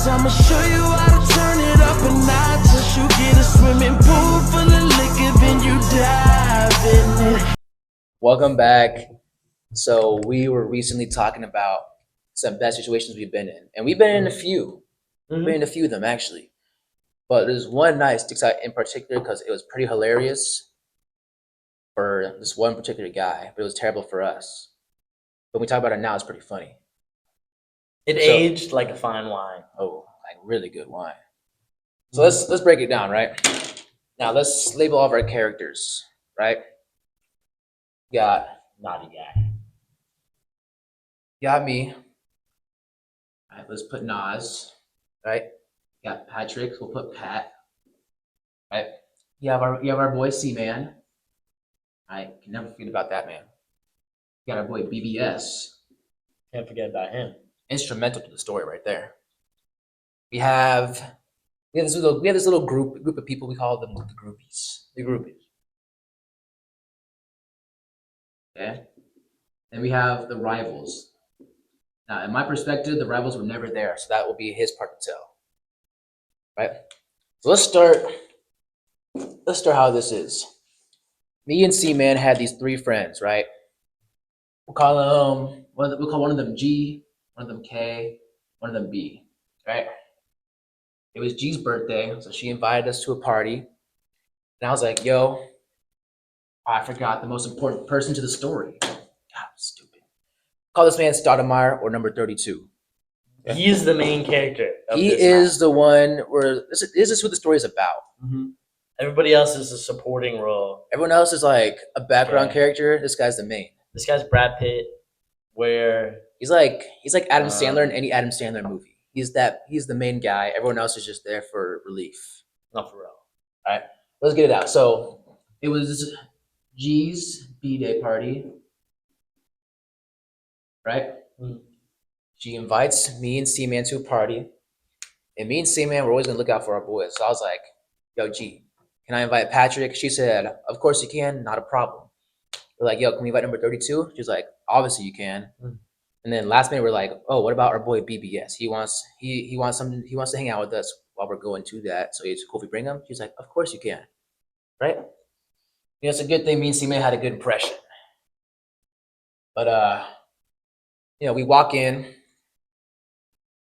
I'ma show you how to turn it up a notch. Once you get a swimming pool full of liquor, then you dive in it. Welcome back. So we were recently talking about some bad situations we've been in, and we've been in a few. We've been in a few of them actually, but there's one night sticks out in particular because it was pretty hilarious for this one particular guy, but it was terrible for us. When we talk about it now, it's pretty funny. It So- aged like a fine wine. Oh, like really good wine. So let's break it down, right? Now let's label all of our characters, right? Got Naughty guy. me. All right, let's put Nas, right? Got Patrick, we'll put Pat. Right? You have our boy C-Man. I can never forget about that man. You got our boy BBS. Can't forget about him. Instrumental to the story right there. We have this little group of people, we call them the groupies. The groupies. Okay. Then we have the rivals. Now, in my perspective, the rivals were never there, so that will be his part to tell. Right? So let's start how this is. Me and C-Man had these three friends, right? We'll call one of them G, one of them K, one of them B, right? It was G's birthday, so she invited us to a party. And I was like, yo, I forgot the most important person to the story. God, stupid. Call this man Stoudemire or number 32. He is the main character. He is the one where this is who the story is about. Mm-hmm. Everybody else is a supporting role. Everyone else is like a background character. This guy's the main. This guy's Brad Pitt, where he's like Adam Sandler in any Adam Sandler movie. He's the main guy. Everyone else is just there for relief. Not for real. All right, let's get it out. So it was G's B-Day party, right? Mm. She invites me and C-Man to a party, and me and C-Man we're always gonna look out for our boys. So I was like, "Yo, G, can I invite Patrick?" She said, "Of course you can, not a problem." We're like, "Yo, can we invite number 32?" She's like, "Obviously you can." Mm. And then last minute we're like, "Oh, what about our boy BBS? He wants to hang out with us while we're going to that. So it's cool if we bring him." She's like, "Of course you can." Right? You know, it's a good thing me and C-Man had a good impression. But we walk in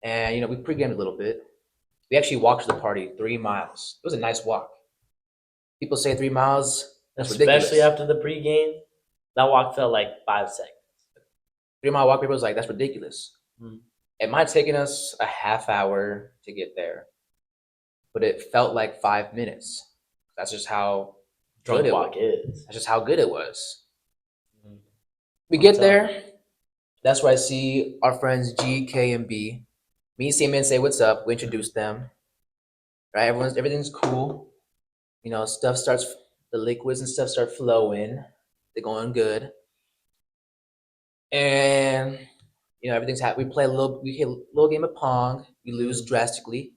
and we pre-gamed a little bit. We actually walked to the party 3 miles. It was a nice walk. People say 3 miles, that's ridiculous. Especially after the pregame, that walk felt like 5 seconds. 3 mile walk, people was like, that's ridiculous. Mm. It might have taken us a half hour to get there, but it felt like 5 minutes. That's just how Drunk walk is. That's just how good it was. Mm. We get there. That's where I see our friends G, K, and B. Me and C-Man say what's up. We introduce them. Right? Everything's cool. The liquids and stuff start flowing. They're going good. And everything's happy. We play a little game of Pong. We lose drastically.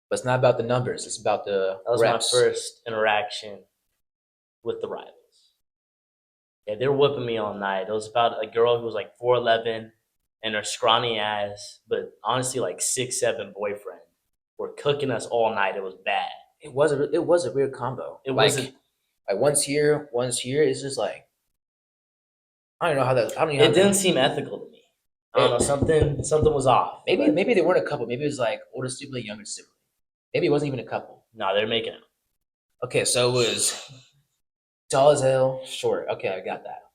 But it's not about the numbers. It's about the That was reps. my first interaction with the rivals. Yeah, they were whipping me all night. It was about a girl who was like 4'11", and her scrawny ass, but honestly like 6'7" boyfriend were cooking us all night. It was bad. It was a weird combo. It like, wasn't. Like once here. It's just like I don't know how that. I don't know. It didn't seem ethical to me. I don't know. Something was off. Maybe they weren't a couple. Maybe it was like older sibling, younger sibling. Maybe it wasn't even a couple. No, they're making it. Okay, so it was tall as hell, short. Okay, I got that.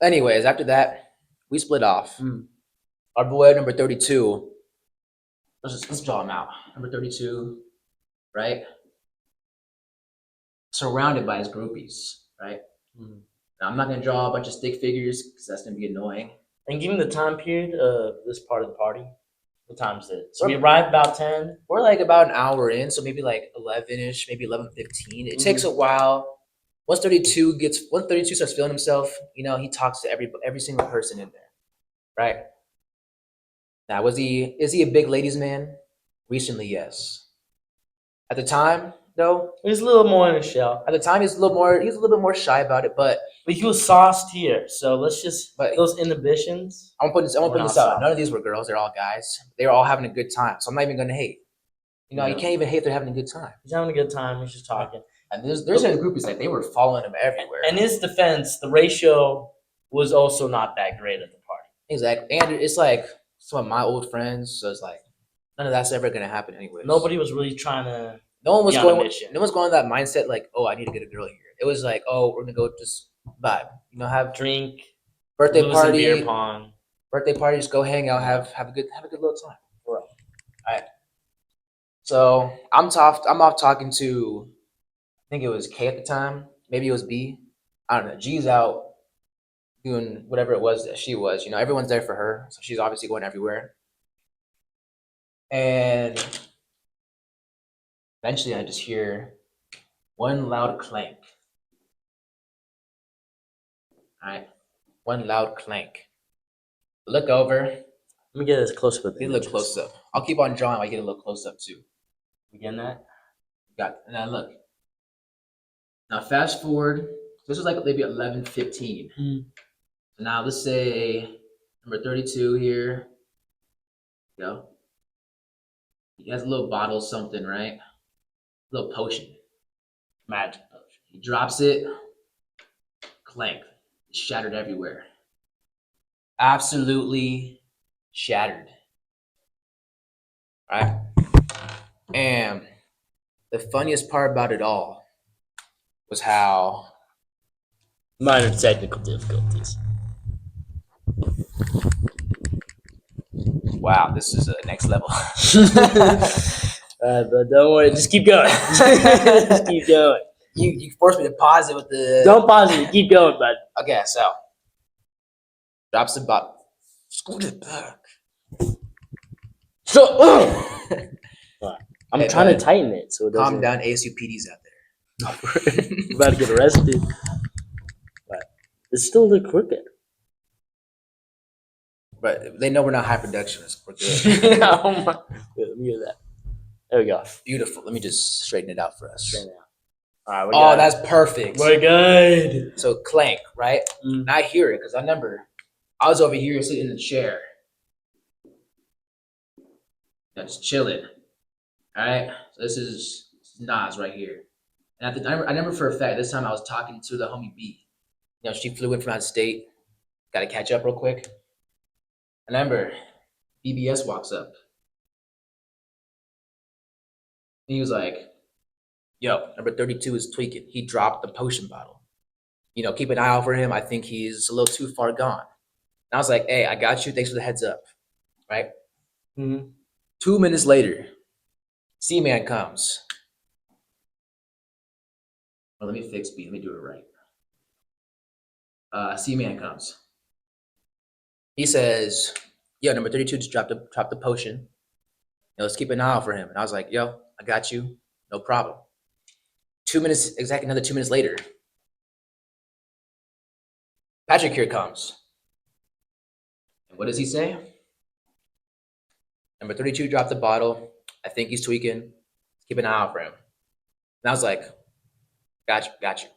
Anyways, after that, we split off. Mm. Our boy number 32. Let's draw him out. Number 32, right? Surrounded by his groupies, right? Mm. Now, I'm not gonna draw a bunch of stick figures because that's gonna be annoying. And give me the time period of this part of the party. What time is it? So we arrived about 10. We're like about an hour in, so maybe like 11ish, maybe 11:15. It takes a while. Once 32 starts feeling himself, he talks to every single person in there, right? Now, is he a big ladies man? Recently, yes. At the time, though. He's a little more in his shell. At the time, he was a little bit more shy about it. But But he was sauced here. So let's just But- those inhibitions. I'm gonna put We're this not out. soft. None of these were girls. They're all guys. They were all having a good time. So I'm not even gonna hate. You know, you No. can't even hate if they're having a good time. He's having a good time. He's just talking. And there's a group like they were following him everywhere. In his defense, the ratio was also not that great at the party. Exactly. And it's like some of my old friends, so it's like none of that's ever gonna happen anyways. Nobody was really trying to. No one was be on a going. mission. No one's going with that mindset like, oh, I need to get a girl here. It was like, oh, we're gonna go just vibe. You know, have Drink, birthday lose in party, beer pong. just go hang out, have a good little time. For real. All right. So I'm off talking to, I think it was K at the time. Maybe it was B. I don't know. G's out doing whatever it was that she was. You know, everyone's there for her, so she's obviously going everywhere. And eventually, I just hear one loud clank. All right, one loud clank. Look over. Let me get as close with Get a little close up. I'll keep on drawing. I get a little close up too. You getting that? Got and now look. Now fast forward. This was like maybe 11:15. Mm. So now let's say number 32 here. Go. He has a little bottle of something, right? A little potion. Magic potion. He drops it. Clank. It's shattered everywhere. Absolutely shattered. Right? And the funniest part about it all was how Minor technical difficulties. wow, this is next level. But don't worry, just keep going. Just keep going. You forced me to pause it with the Don't pause it. Keep going, bud. Okay, so drops the bottle. Scoot it back. So, I'm Hey, trying bud. to tighten it so it doesn't. Calm down, ASUPD's out there. We're about to get arrested. But it's still a little crooked. But they know we're not high productionists. We're good. Oh my. Wait, let me get that. There we go. Beautiful. Let me just straighten it out for us. Straight out. All right, we're Oh, good. that's perfect. We're good. So clank, right? Mm. And I hear it because I remember I was over here sitting in the chair. Just chilling. All right. So this is Nas right here. And I remember for a fact this time I was talking to the homie B. You know, she flew in from out of state. Got to catch up real quick. And I remember BBS walks up. He was like, yo, number 32 is tweaking. He dropped the potion bottle. You know, keep an eye out for him. I think he's a little too far gone. And I was like, hey, I got you. Thanks for the heads up. Right? Mm-hmm. 2 minutes later, C-Man comes. Well, let me fix B. Let me do it right. C-Man comes. He says, yo, number 32 just dropped the potion. You know, let's keep an eye out for him. And I was like, yo, I got you. No problem. 2 minutes, exactly another 2 minutes later, Patrick here comes. And what does he say? Number 32 dropped the bottle. I think he's tweaking. Keep an eye out for him. And I was like, got you.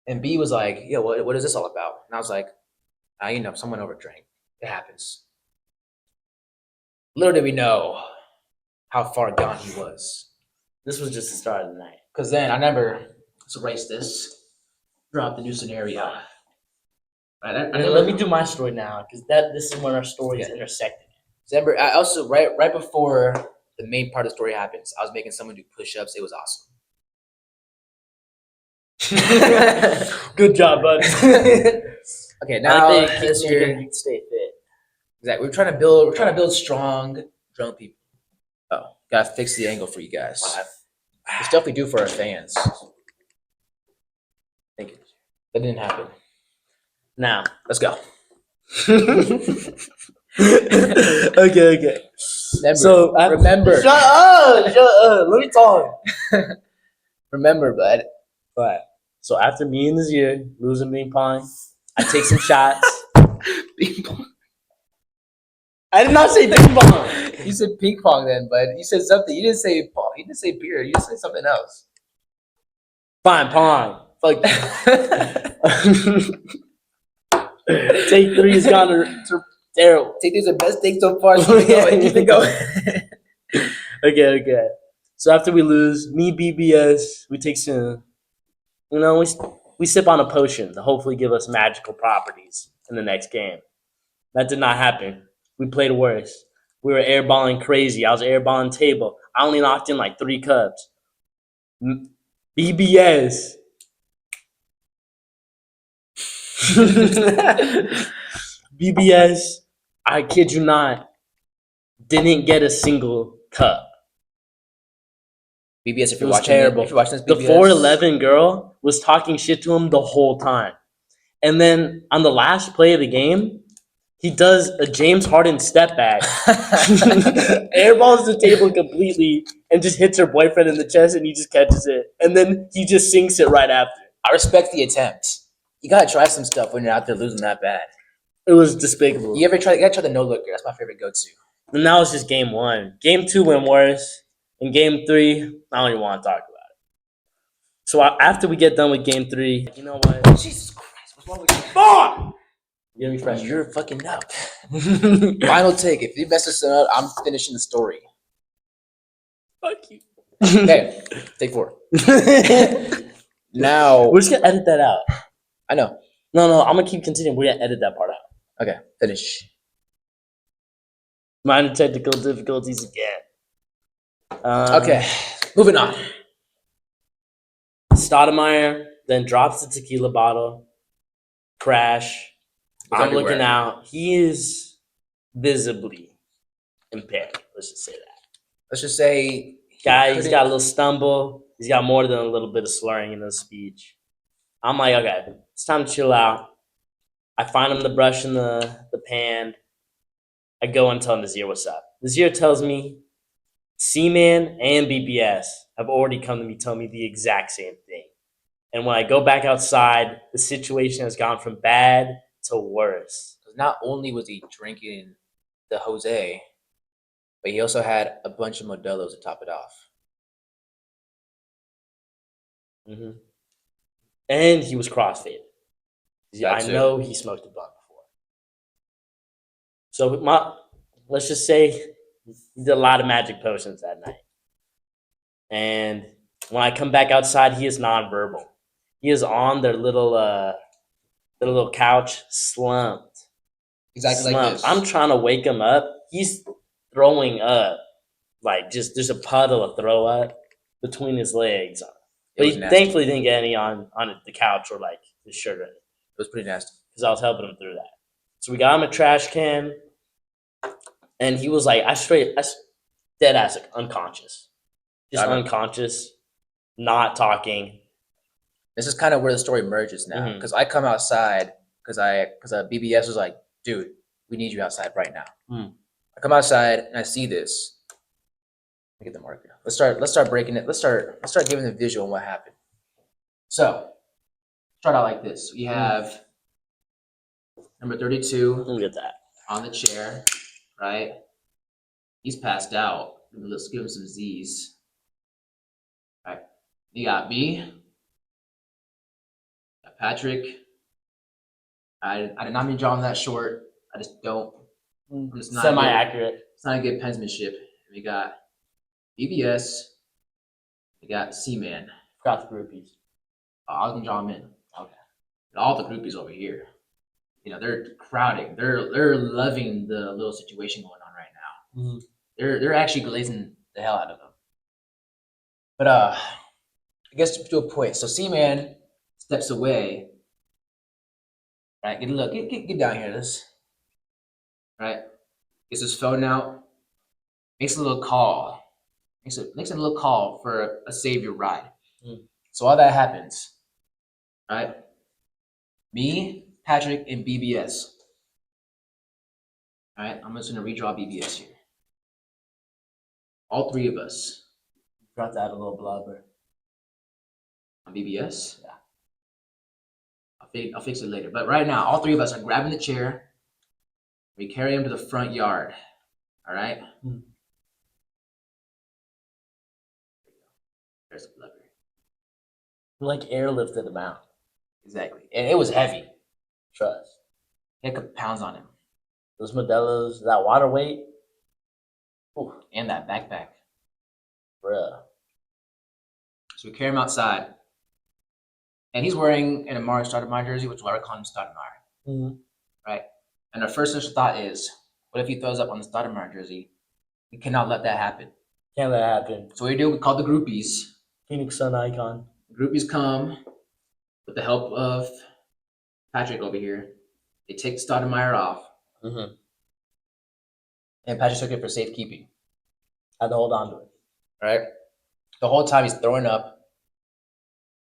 And B was like, yo, what is this all about? And I was like, you know, someone overdrank. It happens. Little did we know how far gone he was. This was just the start of the night. Because then I remember, let's erase this, drop the new scenario. Right, I And let me do my story now, because this is when our stories intersected. December, I also, right before the main part of the story happens, I was making someone do push-ups. It was awesome. Good job, bud. Okay, now I think this you year, can stay fit. exactly. We're trying to build strong, drunk people. Oh, gotta fix the angle for you guys. It's definitely due for our fans. Thank you. That didn't happen. Now. Let's go. Okay. Remember, remember, Shut up. Let me talk. remember, bud. Right. So after me and Nazir losing ping pong, I take some shots. I did not say ping pong. You said ping pong then, but you said something. You didn't say pong. You didn't say beer. You said something else. Fine, pong. Fuck you. Take 3 has gone to terrible. Take these the best thing so far. So keep it going. Keep it going. Okay. So after we lose, me, BBS, we take some, we sip on a potion to hopefully give us magical properties in the next game. That did not happen. We played worse. We were airballing crazy. I was airballing table. I only knocked in like 3 cups. BBS. BBS, I kid you not, didn't get a single cup. BBS, if It you're was watching terrible. if you're watching this, The BBS, 4'11" girl was talking shit to him the whole time. And then on the last play of the game, he does a James Harden step back, airballs the table completely, and just hits her boyfriend in the chest, and he just catches it. And then he just sinks it right after. I respect the attempt. You gotta try some stuff when you're out there losing that bad. It was despicable. You gotta try the no looker. That's my favorite go-to. And that was just game 1. Game 2 went worse. In game 3, I don't even want to talk about it. So after we get done with game 3, you know what? Jesus Christ, what's wrong with you? Fuck! Get me fresh. You're fucking up. Final take. If you mess this up, I'm finishing the story. Fuck you. Okay, take 4. Now, We're just gonna edit that out. I know. No, I'm gonna keep continuing. We're gonna edit that part out. Okay, finish. Minor technical difficulties again. Okay, moving on. Stoudemire then drops the tequila bottle. Crash. With I'm underwear. looking out. He is visibly impaired. Let's just say that. Let's just say He's got a little stumble. He's got more than a little bit of slurring in his speech. I'm like, okay, it's time to chill out. I find him the brush in the pan. I go and tell Nazir what's up. Nazir tells me C-Man and BBS have already come to me telling me the exact same thing. And when I go back outside, the situation has gone from bad to worse. not only was he drinking the Jose, but he also had a bunch of Modelo's to top it off. Mm-hmm. And he was crossfaded. I That too. know he smoked a blunt before. So let's just say he did a lot of magic potions that night. And when I come back outside, he is nonverbal. He is on their little couch, slumped. Exactly like this. I'm trying to wake him up. He's throwing up. Like, just there's a puddle of throw up between his legs. But he thankfully didn't get any on the couch or like his shirt or anything. It was pretty nasty. Because I was helping him through that. So we got him a trash can, and he was like, I dead ass, like, unconscious. Just unconscious, not talking. This is kind of where the story merges now. Because I come outside, because BBS was like, dude, we need you outside right now. I come outside and I see this. Let me get the marker. Let's start breaking it. Let's start giving the visual on what happened. So, start out like this. We have number 32 Look at that. on the chair, right? He's passed out. Let's give him some Z's. All right. You got me. Got Patrick. I did not mean to draw him that short. I just don't. It's not Semi-accurate. It's not a good penmanship. We got BBS. We got C-Man. Forgot the groupies. I was gonna draw them in. Okay. And all the groupies over here. You know, they're crowding. They're loving the little situation going on right now. They're actually glazing the hell out of them. But I guess to a point. So C-Man steps away. Right, get a look. Get down here. This. Right, gets his phone out. Makes a little call. Makes a little call for a savior ride. So all that happens. Right, me, Patrick, and BBS. All right, I'm just gonna redraw BBS here. All three of us. Forgot to add a little blubber. On BBS? Yeah. I'll fix it later. But right now, all three of us are grabbing the chair. We carry him to the front yard. All right. Hmm. There's the blubber. Like airlifted him out. Exactly, and it was heavy. Trust. He had a couple pounds on him, Those Modelo's, that water weight. Ooh, and that backpack. bruh. So we carry him outside, and he's wearing an Amari Stoudemire jersey, which is why we're calling him Stoudemire, Mm-hmm. right? And our first initial thought is, what if he throws up on the Stoudemire jersey? We cannot let that happen. Can't let that happen. So what we do, we call the groupies. Phoenix Sun icon. The groupies come with the help of Patrick over here. They take the Stoudemire off, Mm-hmm. and Patrick took it for safekeeping. Had to hold on to it. Right? The whole time he's throwing up,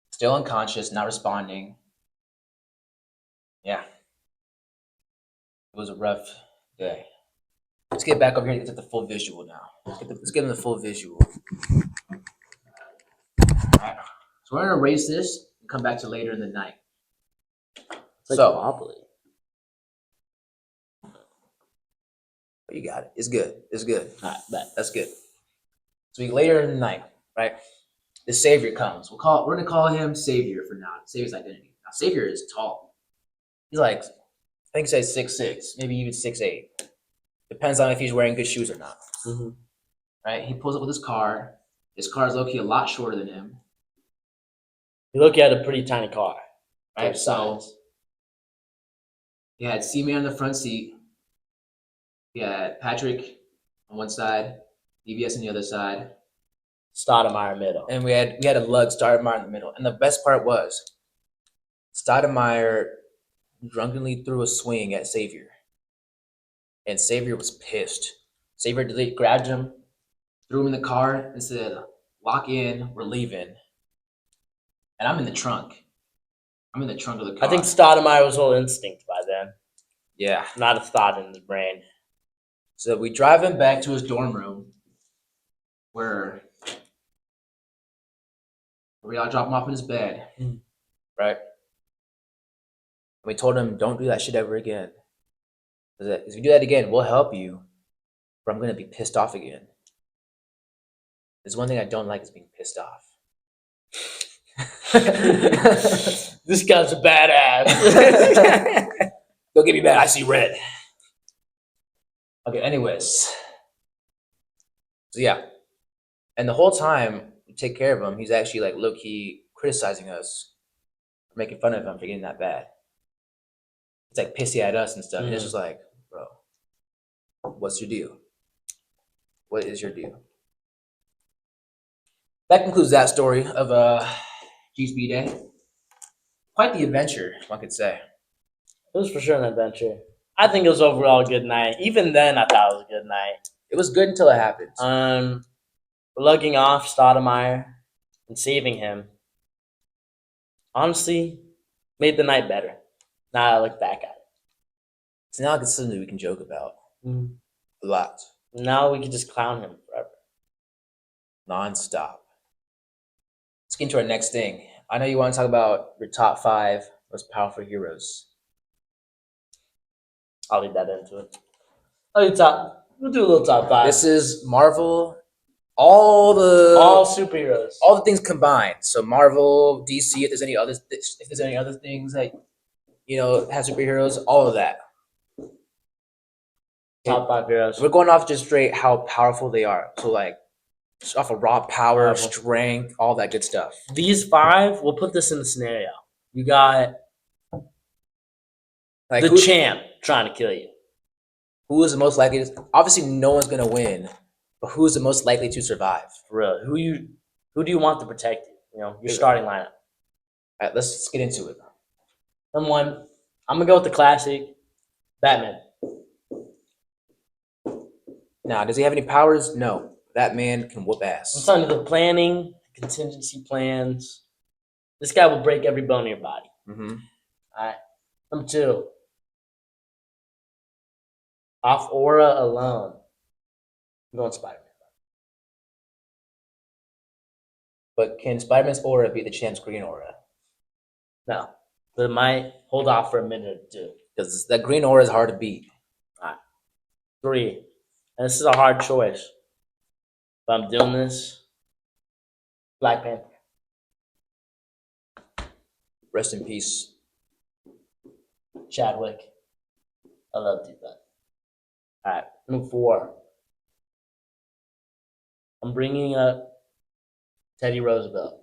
still unconscious, not responding. Yeah. It was a rough day. Let's get back over here and get the full visual now. Let's get in the full visual. Alright. So we're gonna erase this and come back to later in the night. It's like So- wobbly. You got it. It's good. It's good. All right, bet. That's good. So later in the night, right? The Savior comes. We're gonna call him Savior for now. Savior's identity. Now Savior is tall. He's like, I think he says 6'6", maybe even 6'8". Depends on if he's wearing good shoes or not. Mm-hmm. Right? He pulls up with his car. His car is low-key a lot shorter than him. You look at a pretty tiny car. Right? Both So sides. he had C-Man on the front seat. He had Patrick on one side, EVS on the other side. Stoudemire middle. And we had a lug Stoudemire in the middle. And the best part was Stoudemire drunkenly threw a swing at Savior. And Savior was pissed. Savior grabbed him, threw him in the car, and said, "Lock in, we're leaving." And I'm in the trunk. I'm in the trunk of the car. I think Stoudemire was all instinct by then, Yeah. not a thought in his brain. So we drive him back to his dorm room where we all drop him off in his bed. Mm. Right? And we told him, don't do that shit ever again. Because if you do that again, we'll help you, but I'm going to be pissed off again. There's one thing I don't like is being pissed off. This guy's a badass. Don't get me mad, I see red. Okay, anyways. So yeah. And the whole time we take care of him, he's actually like low-key criticizing us, for making fun of him for getting that bad. It's like pissy at us and stuff. And it's just like, bro, what's your deal? What is your deal? That concludes that story of GSB Day. Quite the adventure, one could say. It was for sure an adventure. I think it was overall a good night. Even then, I thought it was a good night. It was good until it happened. Lugging off Stoudemire and saving him, honestly, made the night better. Now I look back at it. So now it's something we can joke about a lot, Now we can just clown him forever. non-stop. Let's get into our next thing. I know you want to talk about your top 5 most powerful heroes. I'll leave that into it. We'll do a little top 5. This is Marvel, all superheroes. the things combined. So Marvel, DC, if there's any other things that have superheroes, all of that. Top 5 heroes. We're going off just straight how powerful they are. So like just off of raw power, Powerful. strength, all that good stuff. These 5, we'll put this in the scenario. You got Like the champ trying to kill you. who is the most likely to, obviously no one's gonna win, but who's the most likely to survive? For real. Who do you want to protect you? Your starting lineup. All right, let's get into it. Number 1, I'm gonna go with the classic, Batman. Now, does he have any powers? No. That man can whoop I'm ass. telling you, the planning, contingency plans. This guy will break every bone in your body. Mm-hmm. All right. Number 2, off aura alone, I'm going Spider-Man. But can Spider-Man's aura beat the champ's green aura? No, but it might hold off for a minute or two. Because that green aura is hard to beat. 3, And this is a hard choice. But I'm doing this. Black Panther. Rest in peace. Chadwick. I love you, bud. All right, number 4. I'm bringing up Teddy Roosevelt.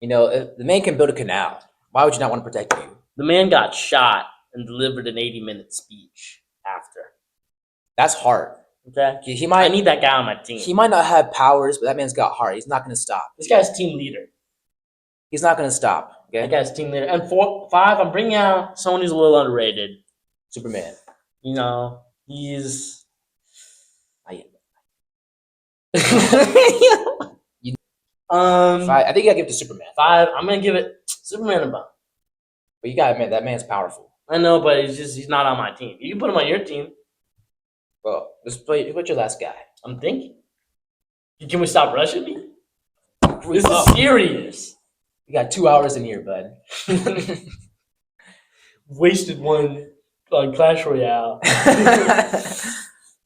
You know, if the man can build a canal. Why would you not want to protect you? The man got shot and delivered an 80-minute speech after. That's hard. Okay? He I might need that guy on my team. he might not have powers, but that man's got heart. He's not going to stop. This guy's team leader. He's not going to stop. That Okay, guy's team leader. And 5, I'm bringing out someone who's a little underrated. Superman. You know, he's. I Um, think you got to give it to Superman. 5. I'm gonna give it Superman a bump. But you got to admit that man's powerful. I know, but he's not on my team. You can put him on your team. Well, what's your last guy? I'm thinking. Can we stop rushing me? This is serious. We got 2 hours in here, bud. Wasted one on Clash Royale.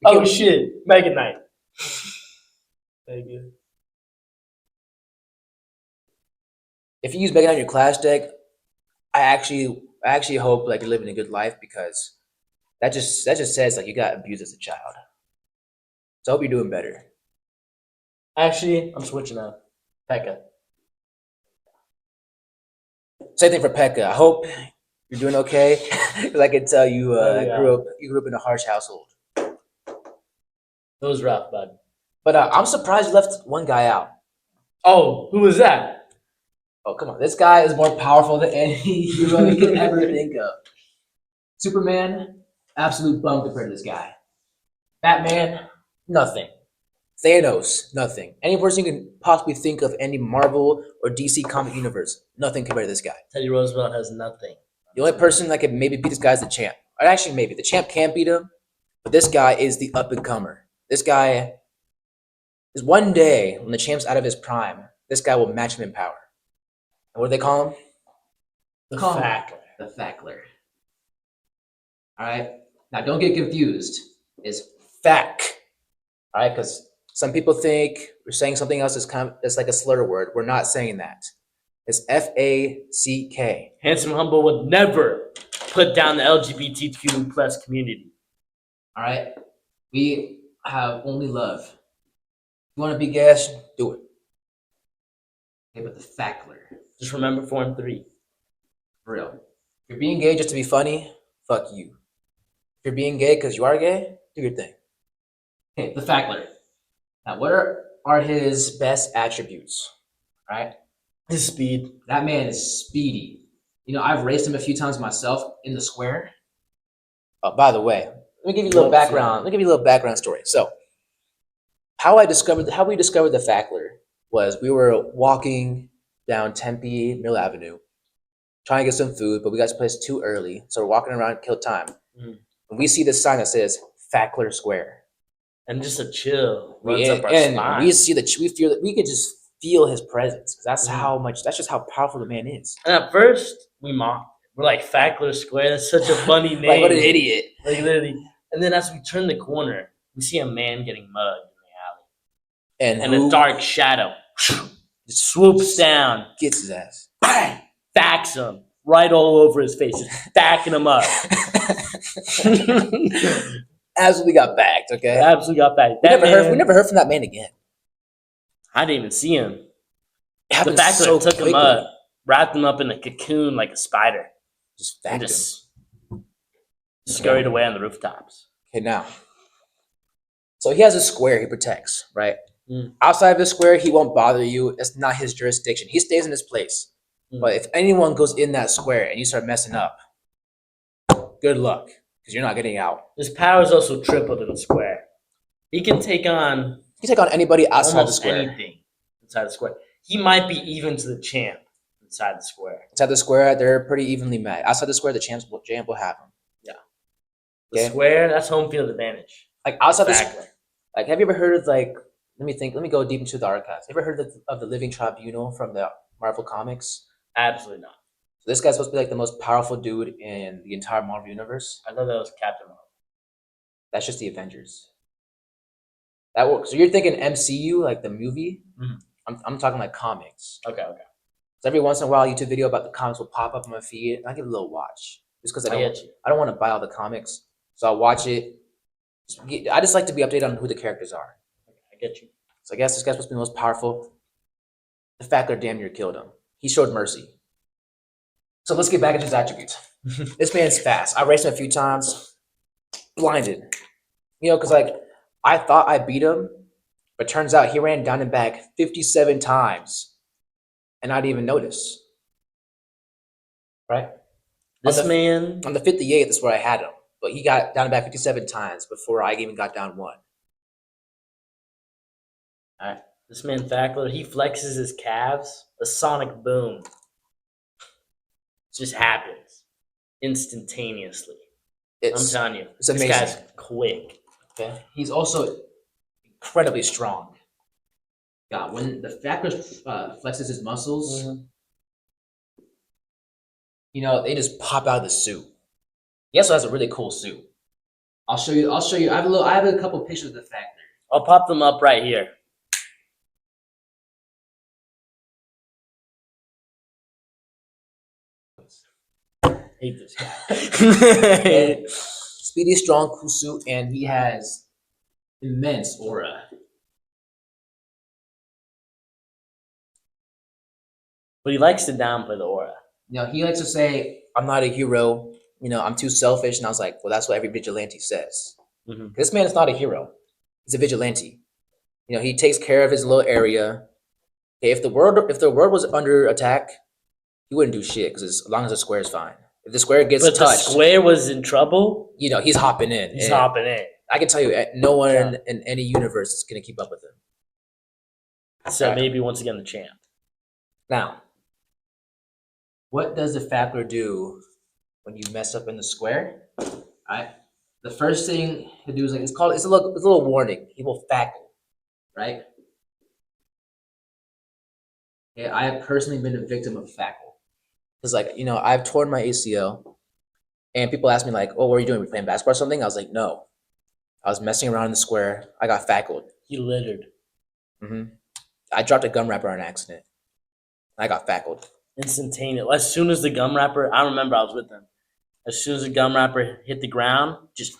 Oh shit, Mega Knight. Thank you. If you use Mega Knight in your Clash deck, I actually hope like you're living a good life, because that just says like you got abused as a child. So I hope you're doing better. Actually, I'm switching up. Pekka. Same thing for Pekka. I hope you're doing okay. Because I can tell you, Yeah. you grew up in a harsh household. It was rough, bud. But I'm surprised you left one guy out. Oh, who was that? Oh, come on. This guy is more powerful than any hero you could ever think of. Superman, absolute bum compared to this guy. Batman, nothing. Thanos, nothing. Any person you can possibly think of, any Marvel or DC comic universe, nothing compared to this guy. Teddy Roosevelt has nothing. The only person that could maybe beat this guy is the champ. Or actually, maybe. The champ can't beat him, but this guy is the up-and-comer. This guy is one day, when the champ's out of his prime, this guy will match him in power. And what do they call him? The Call him fact. The Fackler. All right? Now, don't get confused. It's Fack. All right? Because some people think we're saying something else that's like a slur word. We're not saying that. It's Fack. Handsome Humble would never put down the LGBTQ plus community. All right? We have only love. If you want to be gas, do it. Okay, but the Fackler. Just remember 4 and 3. For real. If you're being gay just to be funny, fuck you. If you're being gay because you are gay, do your thing. Okay, the Fackler. Now, what are his best attributes? All right? His speed. That man is speedy. You know, I've raced him a few times myself in the square. Oh, by the way, let me give you a little background. Let me give you a little background story. So, how we discovered the Fackler was we were walking down Tempe Mill Avenue, trying to get some food, but we got to this place too early, so we're walking around, kill time. And we see this sign that says Fackler Square. And just a chill runs up our And spine. we could just feel his presence, because that's just how powerful the man is. And at first, we mocked. We're like, Fackler Square, that's such a funny name. Like, what an idiot. Like, literally. And then as we turn the corner, we see a man getting mugged in the alley. And who a dark shadow just swoops down, gets his ass. bang, backs him right all over his face, just backing him up. Absolutely got backed, okay? Absolutely got back. We never heard from that man again. I didn't even see him. It The happened fact that so it took him quickly. up, wrapped him up in a cocoon like a spider, Just and backed him. just scurried away on the rooftops. Okay, now. So he has a square he protects, right? Mm. Outside of the square, he won't bother you. It's not his jurisdiction. He stays in his place. Mm. But if anyone goes in that square and you start messing up, good luck, because you're not getting out. His power is also tripled in the square. He can take on You can take on anybody outside the almost square. anything inside the square. He might be even to the champ inside the square. Inside the square, they're pretty evenly met. Outside the square, the champ will have him. The Okay. square, that's home field advantage. Like outside the Exactly. like, have you ever heard of like? Let me think. Let me go deep into the archives. Have you ever heard of the Living Tribunal from the Marvel comics? Absolutely not. So This guy's supposed to be like the most powerful dude in the entire Marvel universe. I thought that was Captain Marvel. That's just the Avengers. That works. So you're thinking MCU, like the movie? Mhm. I'm talking like comics. Okay. So every once in a while, a YouTube video about the comics will pop up on my feed, and I give it a little watch just because I get you. I don't want to buy all the comics, so I'll watch it. I just like to be updated on who the characters are. I get you. So I guess this guy's supposed to be the most powerful. The fact that damn near killed him. He showed mercy. So let's get back into his attributes. This man's fast. I raced him a few times, blinded. You know, because like I thought I beat him, but turns out he ran down and back 57 times, and I didn't even notice. Right? This On the- man, On the 58th is where I had him, but he got down and back 57 times before I even got down one. this man Fackler, he flexes his calves. A sonic boom just happens instantaneously. I'm It's telling you, it's this amazing. guy's quick. okay. He's also incredibly strong. God, when the Fackler flexes his muscles, you know, they just pop out of the suit. He also has a really cool suit. I'll show you. I have a couple pictures of the Fackler. I'll pop them up right here. Hate this guy. Speedy, strong, cool suit, and he has immense aura. But he likes to downplay the aura. You know, he likes to say, "I'm not a hero. You know, I'm too selfish." And I was like, "Well, that's what every vigilante says." Mhm. This man is not a hero. He's a vigilante. You know, he takes care of his little area. Okay, if the world was under attack, he wouldn't do shit because as long as the square is fine. If the square gets But the touched, square was in trouble. you know, he's hopping in. He's And hopping in. I can tell you, no one Yeah. in any universe is gonna keep up with him. So maybe once again the champ. Now, what does the Fackler do when you mess up in the square? Right. The first thing to do is like it's a little warning. He will Fackle, right? Yeah, I have personally been a victim of Fackle. Because like, you know, I've torn my ACL and people ask me like, "Oh, what are you doing? Were you playing basketball or something?" I was like, "No. I was messing around in the square. I got Fackled. He littered. I dropped a gum wrapper on accident. I got Fackled. Instantaneous. As soon as the gum wrapper, I remember I was with him. As soon as the gum wrapper hit the ground, just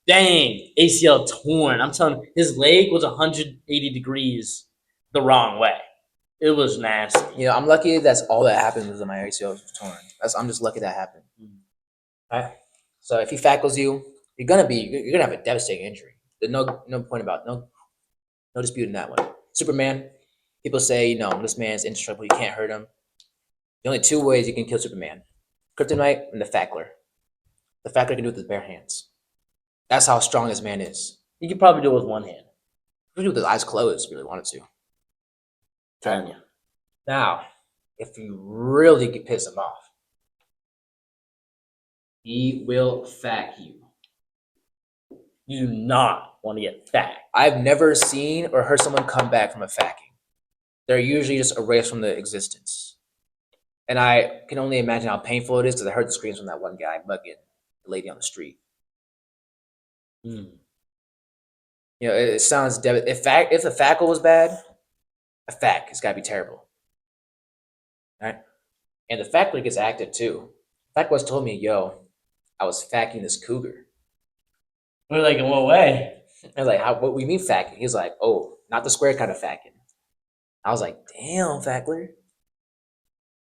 bang, ACL torn. I'm telling you, his leg was 180 degrees the wrong way. It was nasty. You know, I'm lucky that's all that happened was that my ACL was torn. I'm just lucky that happened. Right? So if he Fackles you, you're gonna have a devastating injury. There's no point about no disputing that one. Superman, people say, you know, this man's indestructible, you can't hurt him. The only two ways you can kill Superman: Kryptonite and the Fackler. The Fackler can do it with his bare hands. That's how strong this man is. He could probably do it with one hand. He could do it with his eyes closed if he really wanted to. Telling you. Now, if you really could piss him off, he will fack you. You do not want to get fat. I've never seen or heard someone come back from a facking. They're usually just erased from the existence. And I can only imagine how painful it is because I heard the screams from that one guy bugging the lady on the street. Mm. You know, it sounds if the fackle was bad, a fack, it's gotta be terrible. Right? And the fackler gets active too. Fack was told me, "Yo, I was facking this cougar." We're like, in what way? I was like, what we mean facking? He's like, "Oh, not the square kind of facking." I was like, "Damn, Fackler."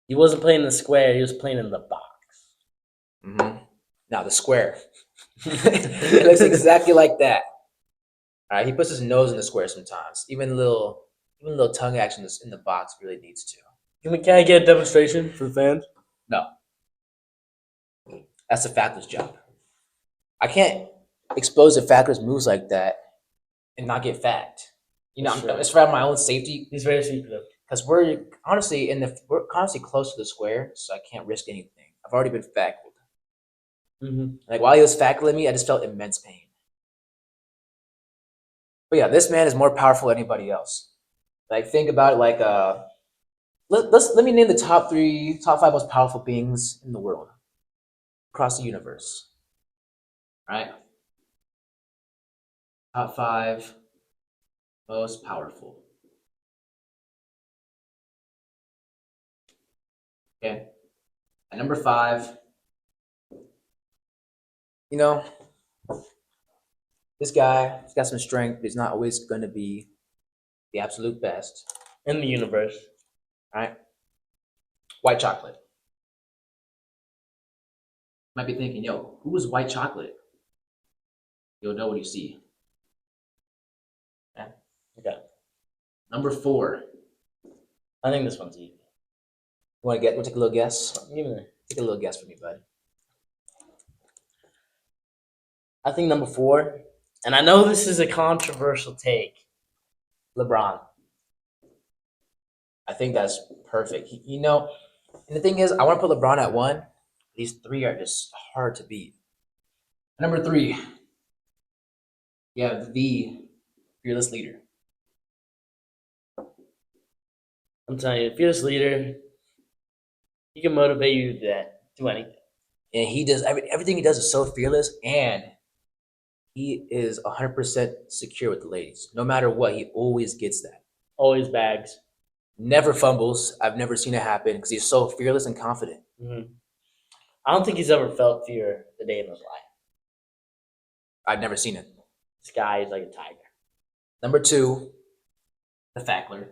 He wasn't playing the square. He was playing in the box. Now the square. It looks exactly like that. All right, he puts his nose in the square sometimes. Even little tongue action in the box really needs to. Can I get a demonstration for fans? No, that's the Fackler's job. I can't expose the Fackler's moves like that and not get fact. You know, Sure. it's for my own safety He's very secretive. because we're honestly close to the square, so I can't risk anything. I've already been fackled. Mm-hmm. Like while he was fackling me, I just felt immense pain. But yeah, this man is more powerful than anybody else. Like think about it like let me name the top five most powerful beings in the world across the universe. All right. Top five most powerful. Okay. At number five, you know, this guy, he's got some strength, but he's not always going to be the absolute best. In the universe. All right. White chocolate. Might be thinking, yo, who is white chocolate? You'll know what you see. Okay. Okay. Number four. I think this one's easy. We'll take a little guess? Give me- Take a little guess for me, bud. I think number 4, and I know this is a controversial take, LeBron. I think that's perfect. You know, and the thing is, I want to put LeBron at 1. These 3 are just hard to beat. Number 3, you have the fearless leader. I'm telling you, fearless leader, he can motivate you to do anything. And he does everything he does is so fearless, and he is 100% secure with the ladies. No matter what, he always gets that. Always bags. Never fumbles. I've never seen it happen because he's so fearless and confident. Mm-hmm. I don't think he's ever felt fear a day in his life. I've never seen it. This guy is like a tiger. Number 2, the Fackler.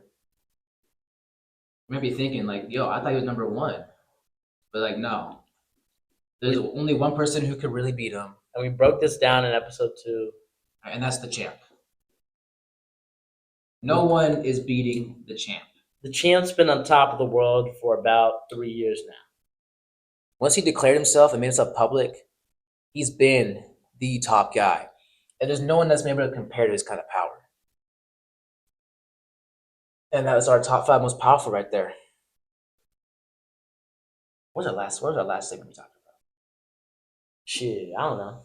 You might be thinking, like, yo, I thought he was number 1. But, like, no. There's only one person who could really beat him, And we broke this down in episode 2. and that's the champ. No one is beating the champ. The champ's been on top of the world for about 3 years now. Once he declared himself and made himself public, he's been the top guy. And there's no one that's been able to compare to his kind of power. And that was our top 5 most powerful right there. What was our last segment we talked about? Shit, I don't know.